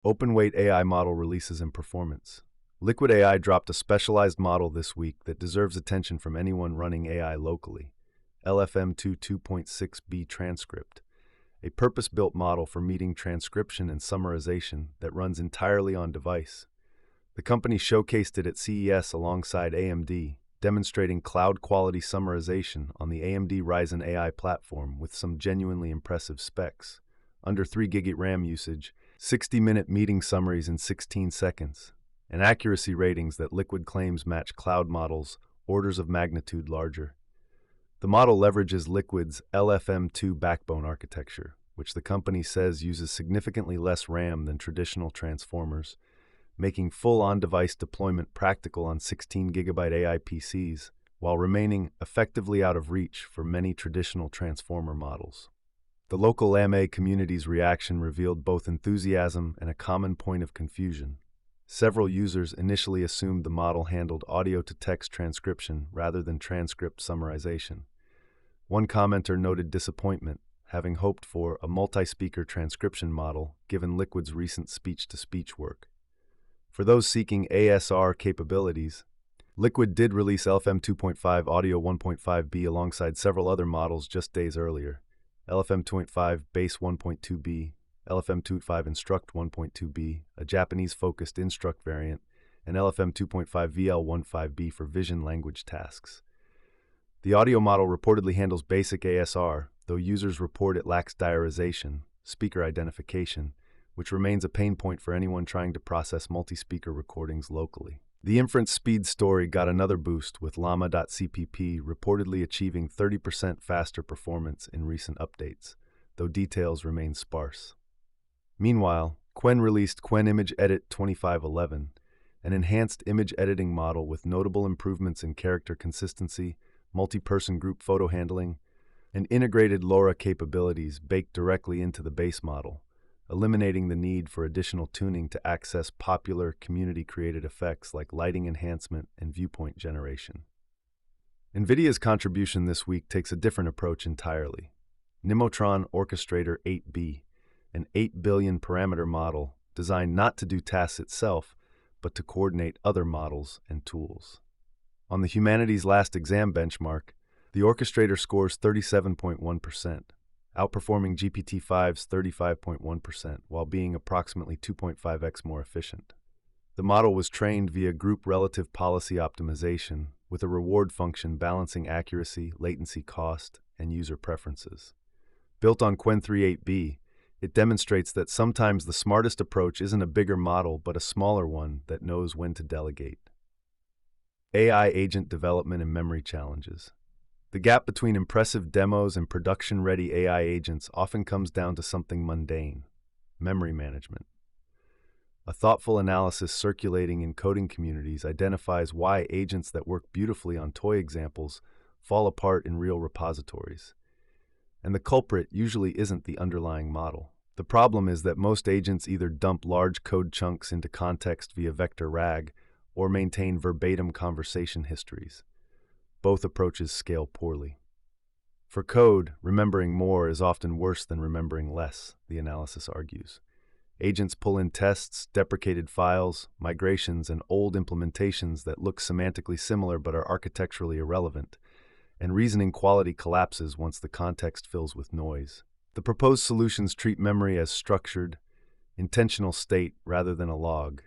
Open-weight AI model releases and performance. Liquid AI dropped a specialized model this week that deserves attention from anyone running AI locally. LFM2.5 B transcript, a purpose-built model for meeting transcription and summarization that runs entirely on device. The company showcased it at CES alongside AMD, demonstrating cloud-quality summarization on the AMD Ryzen AI platform with some genuinely impressive specs. Under 3 GB RAM usage, 60-minute meeting summaries in 16 seconds, and accuracy ratings that Liquid claims match cloud models orders of magnitude larger. The model leverages Liquid's LFM2 backbone architecture, which the company says uses significantly less RAM than traditional transformers, making full on-device deployment practical on 16GB AI PCs, while remaining effectively out of reach for many traditional transformer models. The LocalLLaMA community's reaction revealed both enthusiasm and a common point of confusion. Several users initially assumed the model handled audio-to-text transcription rather than transcript summarization. One commenter noted disappointment, having hoped for a multi-speaker transcription model given Liquid's recent speech-to-speech work. For those seeking ASR capabilities, Liquid did release LFM2.5 Audio 1.5 B alongside several other models just days earlier. LFM2.5 Base 1.2B, LFM2.5 Instruct 1.2B, a Japanese-focused Instruct variant, and LFM2.5 VL 1.5B for vision language tasks. The audio model reportedly handles basic ASR, though users report it lacks diarization, speaker identification, which remains a pain point for anyone trying to process multi-speaker recordings locally. The inference speed story got another boost, with llama.cpp reportedly achieving 30% faster performance in recent updates, though details remain sparse. Meanwhile, Qwen released Qwen Image Edit 2511, an enhanced image editing model with notable improvements in character consistency, multi-person group photo handling, and integrated LoRa capabilities baked directly into the base model, eliminating the need for additional tuning to access popular community-created effects like lighting enhancement and viewpoint generation. NVIDIA's contribution this week takes a different approach entirely. Nimotron Orchestrator 8B, an 8 billion parameter model designed not to do tasks itself, but to coordinate other models and tools. On the Humanities Last Exam benchmark, the Orchestrator scores 37.1%. outperforming GPT-5's 35.1% while being approximately 2.5x more efficient. The model was trained via group relative policy optimization with a reward function balancing accuracy, latency cost, and user preferences. Built on Qwen 3.8b, it demonstrates that sometimes the smartest approach isn't a bigger model but a smaller one that knows when to delegate. AI agent development and memory challenges. The gap between impressive demos and production-ready AI agents often comes down to something mundane: memory management. A thoughtful analysis circulating in coding communities identifies why agents that work beautifully on toy examples fall apart in real repositories. And the culprit usually isn't the underlying model. The problem is that most agents either dump large code chunks into context via vector RAG or maintain verbatim conversation histories. Both approaches scale poorly. For code, remembering more is often worse than remembering less, the analysis argues. Agents pull in tests, deprecated files, migrations, and old implementations that look semantically similar but are architecturally irrelevant, and reasoning quality collapses once the context fills with noise. The proposed solutions treat memory as structured, intentional state rather than a log,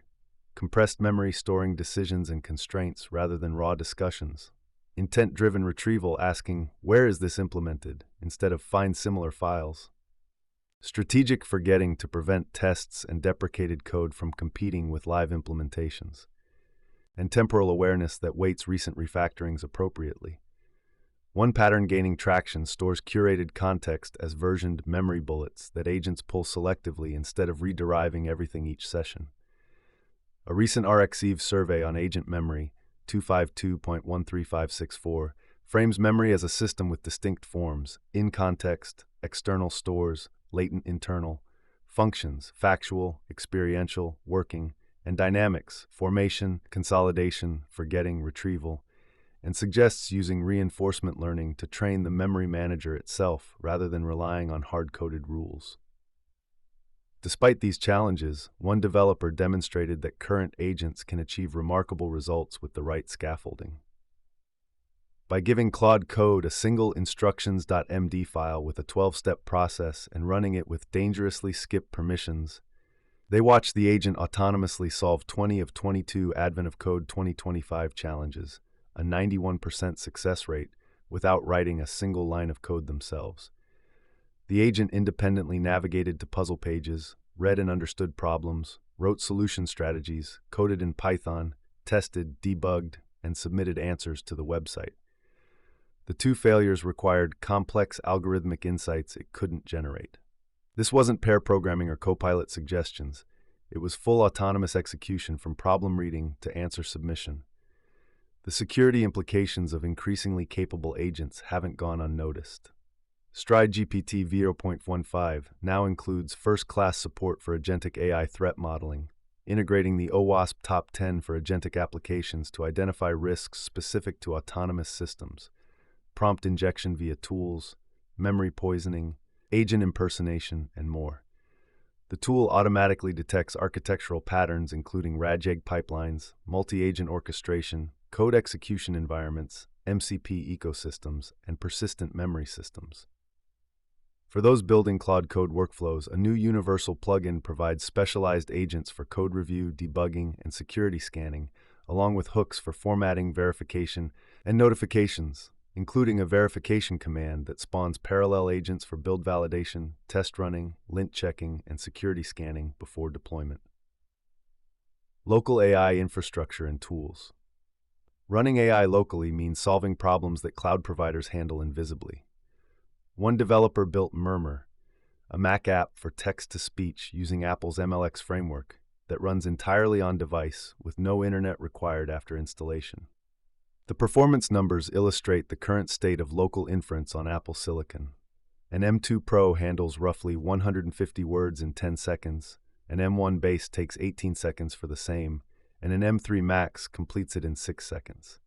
compressed memory storing decisions and constraints rather than raw discussions, intent-driven retrieval asking, "Where is this implemented?" instead of "Find similar files." Strategic forgetting to prevent tests and deprecated code from competing with live implementations. And temporal awareness that weights recent refactorings appropriately. One pattern gaining traction stores curated context as versioned memory bullets that agents pull selectively instead of rederiving everything each session. A recent RxEve survey on agent memory, 252.13564, frames memory as a system with distinct forms: in-context, external stores, latent internal, functions, factual, experiential, working, and dynamics, formation, consolidation, forgetting, retrieval, and suggests using reinforcement learning to train the memory manager itself rather than relying on hard-coded rules. Despite these challenges, one developer demonstrated that current agents can achieve remarkable results with the right scaffolding. By giving Claude Code a single instructions.md file with a 12-step process and running it with dangerously skipped permissions, they watched the agent autonomously solve 20 of 22 Advent of Code 2025 challenges, a 91% success rate, without writing a single line of code themselves. The agent independently navigated to puzzle pages, read and understood problems, wrote solution strategies, coded in Python, tested, debugged, and submitted answers to the website. The two failures required complex algorithmic insights it couldn't generate. This wasn't pair programming or copilot suggestions. It was full autonomous execution from problem reading to answer submission. The security implications of increasingly capable agents haven't gone unnoticed. Stride GPT v0.15 now includes first-class support for agentic AI threat modeling, integrating the OWASP Top 10 for agentic applications to identify risks specific to autonomous systems, prompt injection via tools, memory poisoning, agent impersonation, and more. The tool automatically detects architectural patterns including RAG pipelines, multi-agent orchestration, code execution environments, MCP ecosystems, and persistent memory systems. For those building Claude Code workflows, a new universal plugin provides specialized agents for code review, debugging, and security scanning, along with hooks for formatting, verification, and notifications, including a verification command that spawns parallel agents for build validation, test running, lint checking, and security scanning before deployment. Local AI infrastructure and tools. Running AI locally means solving problems that cloud providers handle invisibly. One developer built Murmur, a Mac app for text-to-speech using Apple's MLX framework that runs entirely on device with no internet required after installation. The performance numbers illustrate the current state of local inference on Apple Silicon. An M2 Pro handles roughly 150 words in 10 seconds, an M1 Base takes 18 seconds for the same, and an M3 Max completes it in 6 seconds.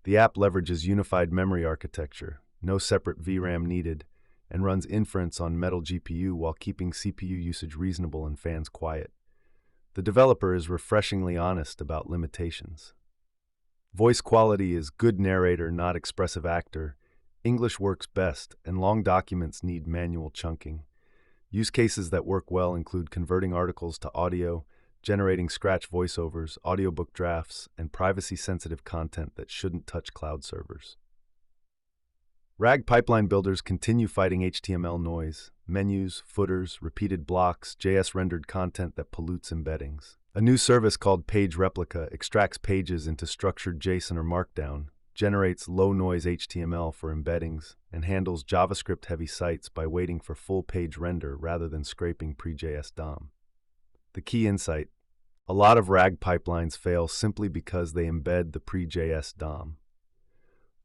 The app leverages unified memory architecture, no separate VRAM needed, and runs inference on Metal GPU while keeping CPU usage reasonable and fans quiet. The developer is refreshingly honest about limitations. Voice quality is good narrator, not expressive actor. English works best, and long documents need manual chunking. Use cases that work well include converting articles to audio, generating scratch voiceovers, audiobook drafts, and privacy-sensitive content that shouldn't touch cloud servers. RAG pipeline builders continue fighting HTML noise, menus, footers, repeated blocks, JS-rendered content that pollutes embeddings. A new service called Page Replica extracts pages into structured JSON or Markdown, generates low-noise HTML for embeddings, and handles JavaScript-heavy sites by waiting for full-page render rather than scraping pre-JS DOM. The key insight: a lot of RAG pipelines fail simply because they embed the pre-JS DOM.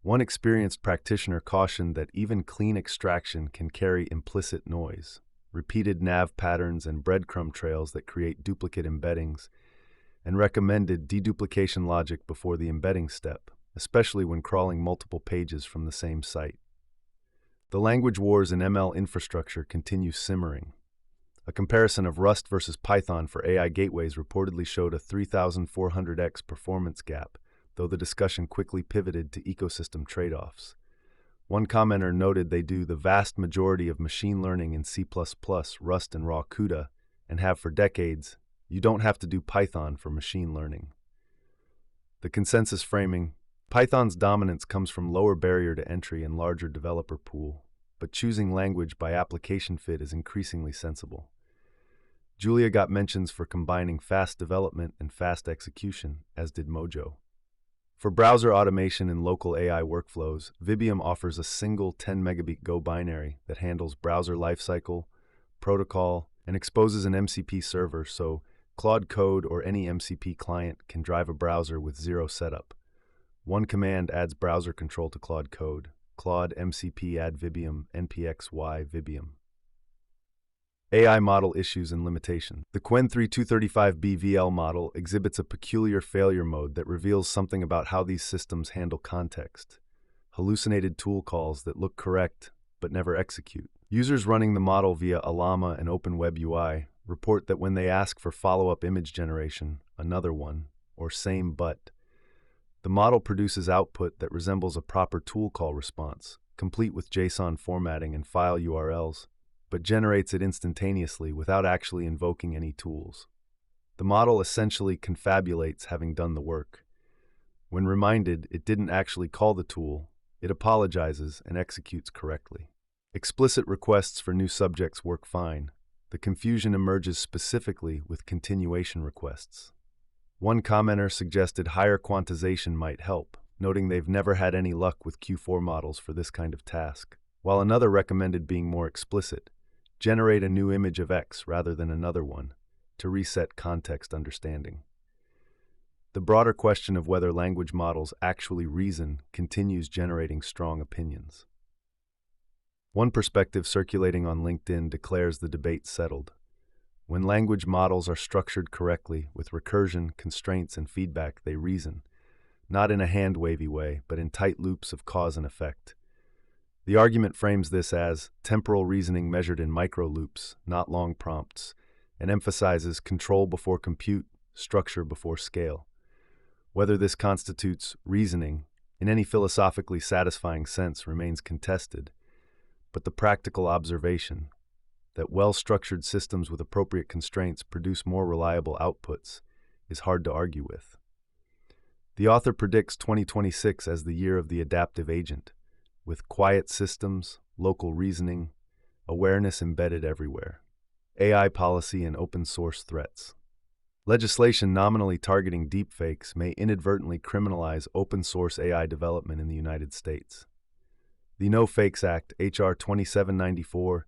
One experienced practitioner cautioned that even clean extraction can carry implicit noise, repeated nav patterns, and breadcrumb trails that create duplicate embeddings, and recommended deduplication logic before the embedding step, especially when crawling multiple pages from the same site. The language wars in ML infrastructure continue simmering. A comparison of Rust versus Python for AI gateways reportedly showed a 3,400x performance gap, though the discussion quickly pivoted to ecosystem trade-offs. One commenter noted they do the vast majority of machine learning in C++, Rust, and raw CUDA, and have for decades. You don't have to do Python for machine learning. The consensus framing: Python's dominance comes from lower barrier to entry and larger developer pool, but choosing language by application fit is increasingly sensible. Julia got mentions for combining fast development and fast execution, as did Mojo. For browser automation and local AI workflows, Vibium offers a single 10 megabit Go binary that handles browser lifecycle, protocol, and exposes an MCP server so Claude Code or any MCP client can drive a browser with zero setup. One command adds browser control to Claude Code: Claude MCP add Vibium npxy Vibium. AI model issues and limitations. The Qwen3 VL model exhibits a peculiar failure mode that reveals something about how these systems handle context. Hallucinated tool calls that look correct but never execute. Users running the model via LLaMA and Open Web UI report that when they ask for follow-up image generation, another one, or same but, the model produces output that resembles a proper tool call response, complete with JSON formatting and file URLs, but generates it instantaneously without actually invoking any tools. The model essentially confabulates having done the work. When reminded it didn't actually call the tool, it apologizes and executes correctly. Explicit requests for new subjects work fine. The confusion emerges specifically with continuation requests. One commenter suggested higher quantization might help, noting they've never had any luck with Q4 models for this kind of task, while another recommended being more explicit. Generate a new image of X rather than another one, to reset context understanding. The broader question of whether language models actually reason continues generating strong opinions. One perspective circulating on LinkedIn declares the debate settled. When language models are structured correctly, with recursion, constraints, and feedback, they reason, not in a hand-wavy way, but in tight loops of cause and effect. The argument frames this as temporal reasoning measured in micro-loops, not long prompts, and emphasizes control before compute, structure before scale. Whether this constitutes reasoning, in any philosophically satisfying sense, remains contested, but the practical observation that well-structured systems with appropriate constraints produce more reliable outputs is hard to argue with. The author predicts 2026 as the year of the adaptive agent, with quiet systems, local reasoning, awareness embedded everywhere, AI policy and open-source threats. Legislation nominally targeting deepfakes may inadvertently criminalize open-source AI development in the United States. The No Fakes Act, H.R. 2794,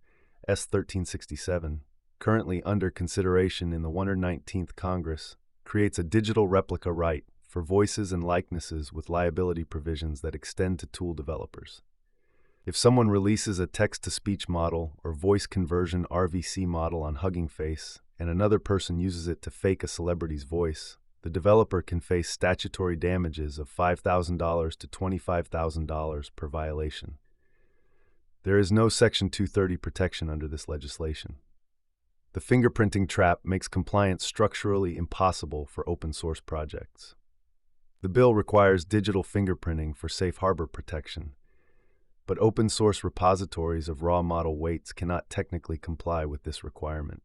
S. 1367, currently under consideration in the 119th Congress, creates a digital replica right for voices and likenesses with liability provisions that extend to tool developers. If someone releases a text-to-speech model or voice conversion RVC model on Hugging Face and another person uses it to fake a celebrity's voice, the developer can face statutory damages of $5,000 to $25,000 per violation. There is no Section 230 protection under this legislation. The fingerprinting trap makes compliance structurally impossible for open-source projects. The bill requires digital fingerprinting for safe harbor protection, but open-source repositories of raw model weights cannot technically comply with this requirement.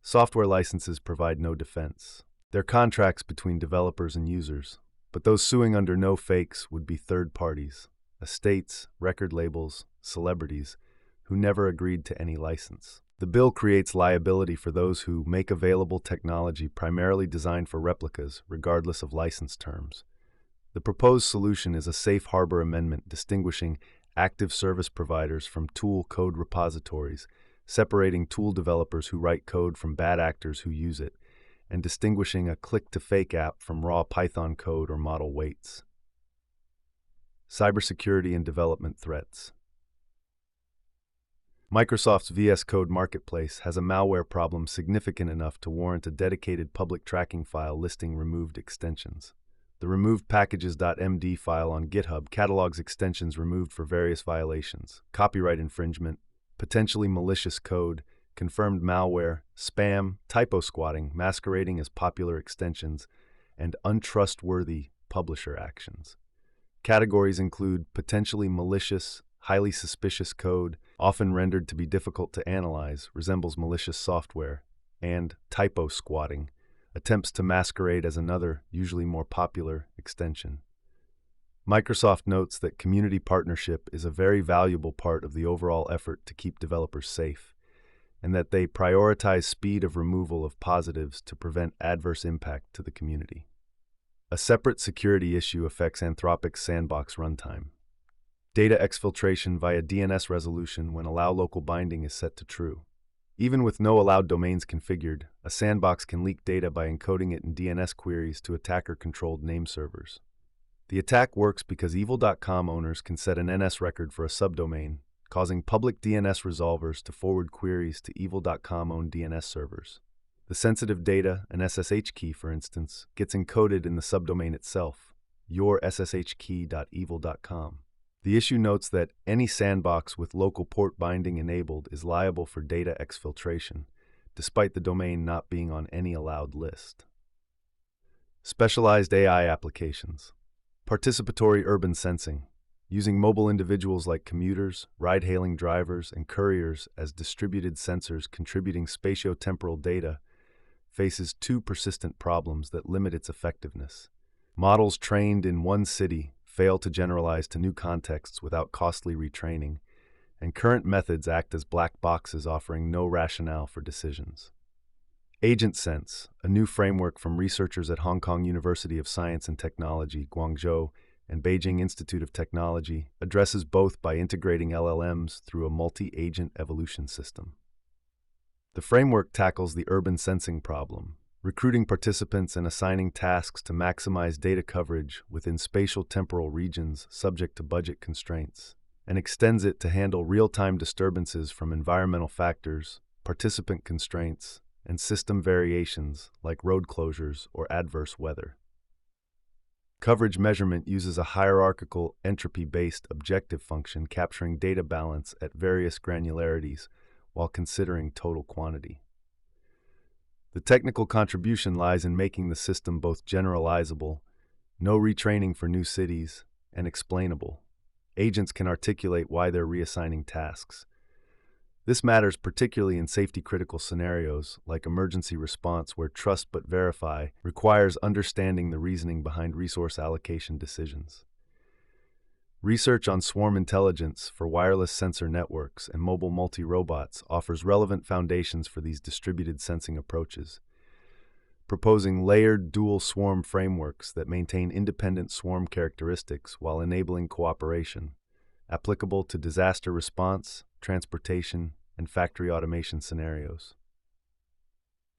Software licenses provide no defense. They're contracts between developers and users, but those suing under no fakes would be third parties, estates, record labels, celebrities, who never agreed to any license. The bill creates liability for those who make available technology primarily designed for replicas, regardless of license terms. The proposed solution is a safe harbor amendment distinguishing active service providers from tool code repositories, separating tool developers who write code from bad actors who use it, and distinguishing a click-to-fake app from raw Python code or model weights. Cybersecurity and development threats. Microsoft's VS Code Marketplace has a malware problem significant enough to warrant a dedicated public tracking file listing removed extensions. The removed packages.md file on GitHub catalogs extensions removed for various violations: copyright infringement, potentially malicious code, confirmed malware, spam, typo squatting masquerading as popular extensions, and untrustworthy publisher actions. Categories include potentially malicious, highly suspicious code, often rendered to be difficult to analyze, resembles malicious software, and typo squatting, attempts to masquerade as another, usually more popular, extension. Microsoft notes that community partnership is a very valuable part of the overall effort to keep developers safe, and that they prioritize speed of removal of positives to prevent adverse impact to the community. A separate security issue affects Anthropic's sandbox runtime. Data exfiltration via DNS resolution when allow local binding is set to true. Even with no allowed domains configured, a sandbox can leak data by encoding it in DNS queries to attacker-controlled name servers. The attack works because evil.com owners can set an NS record for a subdomain, causing public DNS resolvers to forward queries to evil.com-owned DNS servers. The sensitive data, an SSH key for instance, gets encoded in the subdomain itself, yoursshkey.evil.com. The issue notes that any sandbox with local port binding enabled is liable for data exfiltration, despite the domain not being on any allowed list. Specialized AI applications. Participatory urban sensing, using mobile individuals like commuters, ride-hailing drivers, and couriers as distributed sensors contributing spatio-temporal data, faces two persistent problems that limit its effectiveness. Models trained in one city fail to generalize to new contexts without costly retraining, and current methods act as black boxes offering no rationale for decisions. AgentSense, a new framework from researchers at Hong Kong University of Science and Technology, Guangzhou, and Beijing Institute of Technology, addresses both by integrating LLMs through a multi-agent evolution system. The framework tackles the urban sensing problem, recruiting participants and assigning tasks to maximize data coverage within spatial temporal regions subject to budget constraints, and extends it to handle real-time disturbances from environmental factors, participant constraints, and system variations like road closures or adverse weather. Coverage measurement uses a hierarchical, entropy-based objective function capturing data balance at various granularities while considering total quantity. The technical contribution lies in making the system both generalizable, no retraining for new cities, and explainable. Agents can articulate why they're reassigning tasks. This matters particularly in safety-critical scenarios like emergency response where trust but verify requires understanding the reasoning behind resource allocation decisions. Research on swarm intelligence for wireless sensor networks and mobile multi-robots offers relevant foundations for these distributed sensing approaches, proposing layered dual swarm frameworks that maintain independent swarm characteristics while enabling cooperation, applicable to disaster response, transportation, and factory automation scenarios.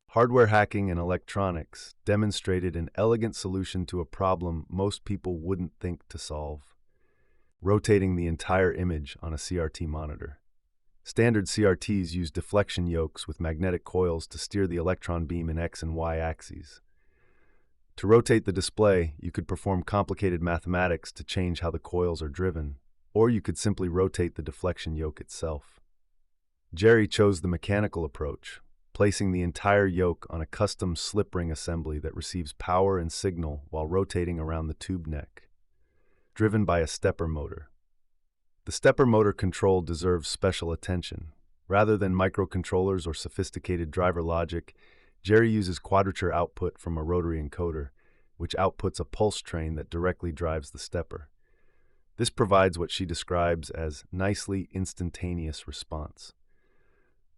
Hardware hacking and electronics demonstrated an elegant solution to a problem most people wouldn't think to solve: rotating the entire image on a CRT monitor. Standard CRTs use deflection yokes with magnetic coils to steer the electron beam in X and Y axes. To rotate the display, you could perform complicated mathematics to change how the coils are driven, or you could simply rotate the deflection yoke itself. Jerry chose the mechanical approach, placing the entire yoke on a custom slip ring assembly that receives power and signal while rotating around the tube neck, driven by a stepper motor. The stepper motor control deserves special attention. Rather than microcontrollers or sophisticated driver logic, Jerry uses quadrature output from a rotary encoder, which outputs a pulse train that directly drives the stepper. This provides what she describes as nicely instantaneous response.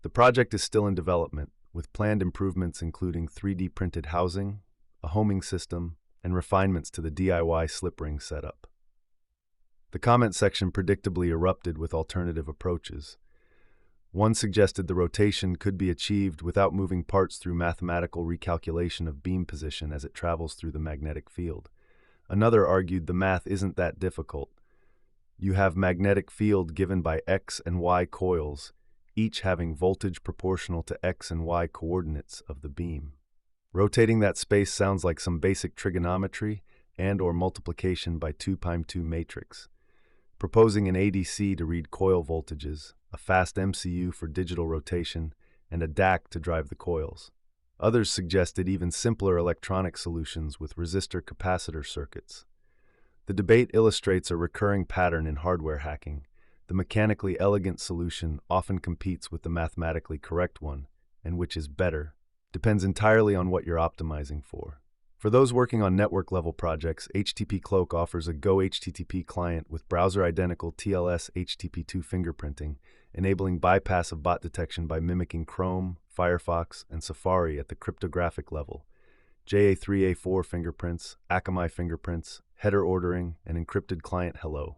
The project is still in development, with planned improvements including 3D printed housing, a homing system, and refinements to the DIY slip ring setup. The comment section predictably erupted with alternative approaches. One suggested the rotation could be achieved without moving parts through mathematical recalculation of beam position as it travels through the magnetic field. Another argued the math isn't that difficult. You have magnetic field given by X and Y coils, each having voltage proportional to X and Y coordinates of the beam. Rotating that space sounds like some basic trigonometry and/or multiplication by 2x2 matrix. Proposing an ADC to read coil voltages, a fast MCU for digital rotation, and a DAC to drive the coils. Others suggested even simpler electronic solutions with resistor-capacitor circuits. The debate illustrates a recurring pattern in hardware hacking. The mechanically elegant solution often competes with the mathematically correct one, and which is better depends entirely on what you're optimizing for. For those working on network-level projects, HTTP Cloak offers a Go HTTP client with browser-identical TLS HTTP2 fingerprinting, enabling bypass of bot detection by mimicking Chrome, Firefox, and Safari at the cryptographic level. JA3A4 fingerprints, Akamai fingerprints, header ordering, and encrypted client hello.